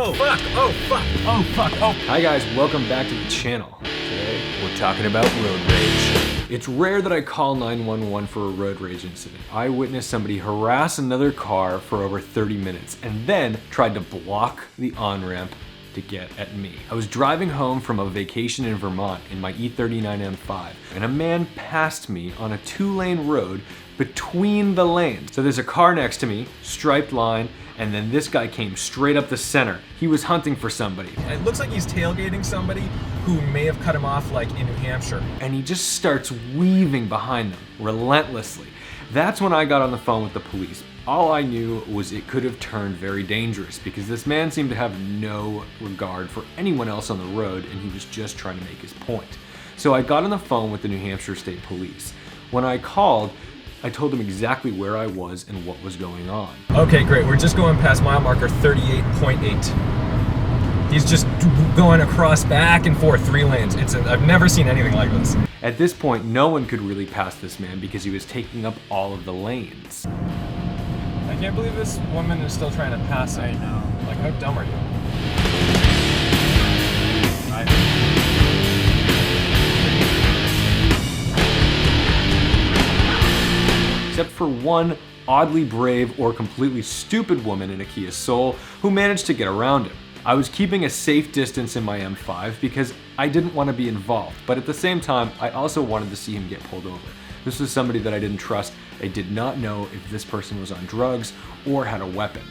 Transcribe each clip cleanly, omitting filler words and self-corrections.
Oh fuck, oh fuck, oh fuck, oh. Hi guys, welcome back to the channel. Today, we're talking about road rage. It's rare that I call 911 for a road rage incident. I witnessed somebody harass another car for over 30 minutes and then tried to block the on-ramp to get at me. I was driving home from a vacation in Vermont in my E39 M5, and a man passed me on a 2-lane road between the lanes. So there's a car next to me, striped line, and then this guy came straight up the center. He was hunting for somebody. It looks like he's tailgating somebody who may have cut him off like in New Hampshire. And he just starts weaving behind them relentlessly. That's when I got on the phone with the police. All I knew was it could have turned very dangerous because this man seemed to have no regard for anyone else on the road and he was just trying to make his point. So I got on the phone with the New Hampshire State Police. When I called, I told them exactly where I was and what was going on. Okay, great. We're just going past mile marker 38.8. He's just going across back and forth 3 lanes. I've never seen anything like this. At this point, no one could really pass this man because he was taking up all of the lanes. I can't believe this woman is still trying to pass. I know. Like, how dumb are you? Except for one oddly brave or completely stupid woman in a Kia Soul who managed to get around him. I was keeping a safe distance in my M5 because I didn't want to be involved, but at the same time, I also wanted to see him get pulled over. This was somebody that I didn't trust. I did not know if this person was on drugs or had a weapon.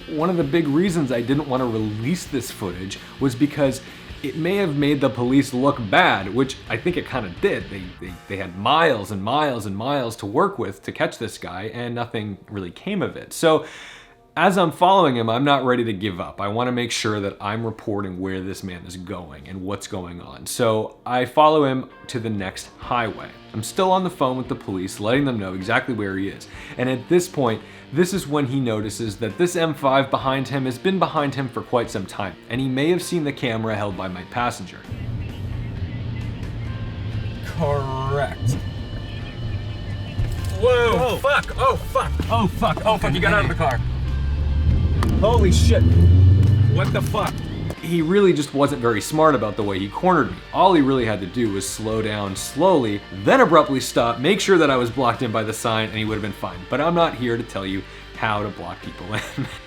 One of the big reasons I didn't want to release this footage was because it may have made the police look bad, which I think it kind of did. They had miles and miles and miles to work with to catch this guy, and nothing really came of it. So as I'm following him, I'm not ready to give up. I want to make sure that I'm reporting where this man is going and what's going on. So I follow him to the next highway. I'm still on the phone with the police, letting them know exactly where he is. And at this point, this is when he notices that this M5 behind him has been behind him for quite some time, and he may have seen the camera held by my passenger. Correct. Whoa, oh fuck, oh fuck, oh fuck, oh fuck, you got out of the car. Holy shit, what the fuck? He really just wasn't very smart about the way he cornered me. All he really had to do was slow down slowly, then abruptly stop, make sure that I was blocked in by the sign, and he would have been fine. But I'm not here to tell you how to block people in.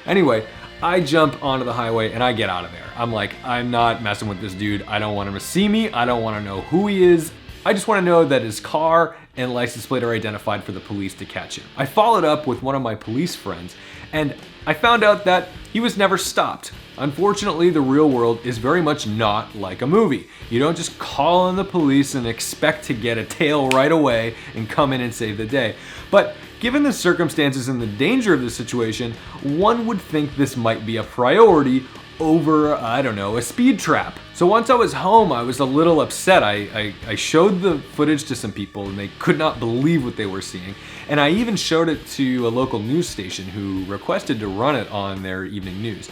Anyway, I jump onto the highway and I get out of there. I'm like, I'm not messing with this dude. I don't want him to see me. I don't want to know who he is. I just want to know that his car and license plate are identified for the police to catch him. I followed up with one of my police friends and I found out that he was never stopped. Unfortunately, the real world is very much not like a movie. You don't just call in the police and expect to get a tail right away and come in and save the day. But given the circumstances and the danger of the situation, one would think this might be a priority over, I don't know, a speed trap. So once I was home, I was a little upset. I showed the footage to some people and they could not believe what they were seeing. And I even showed it to a local news station who requested to run it on their evening news.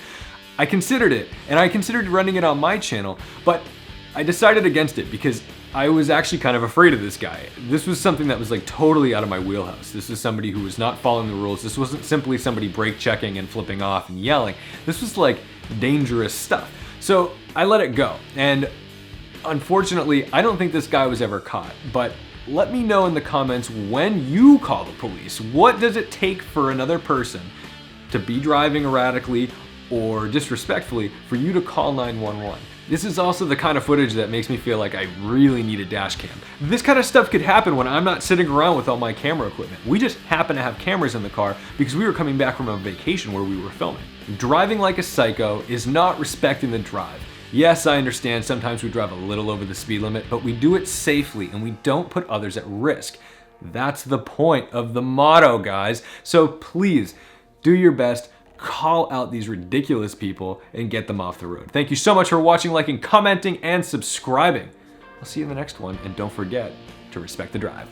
I considered it, and I considered running it on my channel, but I decided against it because I was actually kind of afraid of this guy. This was something that was like totally out of my wheelhouse. This was somebody who was not following the rules. This wasn't simply somebody brake checking and flipping off and yelling. This was like dangerous stuff. So I let it go. And unfortunately, I don't think this guy was ever caught, but let me know in the comments when you call the police. What does it take for another person to be driving erratically or disrespectfully for you to call 911? This is also the kind of footage that makes me feel like I really need a dash cam. This kind of stuff could happen when I'm not sitting around with all my camera equipment. We just happen to have cameras in the car because we were coming back from a vacation where we were filming. Driving like a psycho is not respecting the drive. Yes, I understand sometimes we drive a little over the speed limit, but we do it safely and we don't put others at risk. That's the point of the motto, guys. So please do your best. Call out these ridiculous people and get them off the road. Thank you so much for watching, liking, commenting, and subscribing. I'll see you in the next one, and don't forget to respect the drive.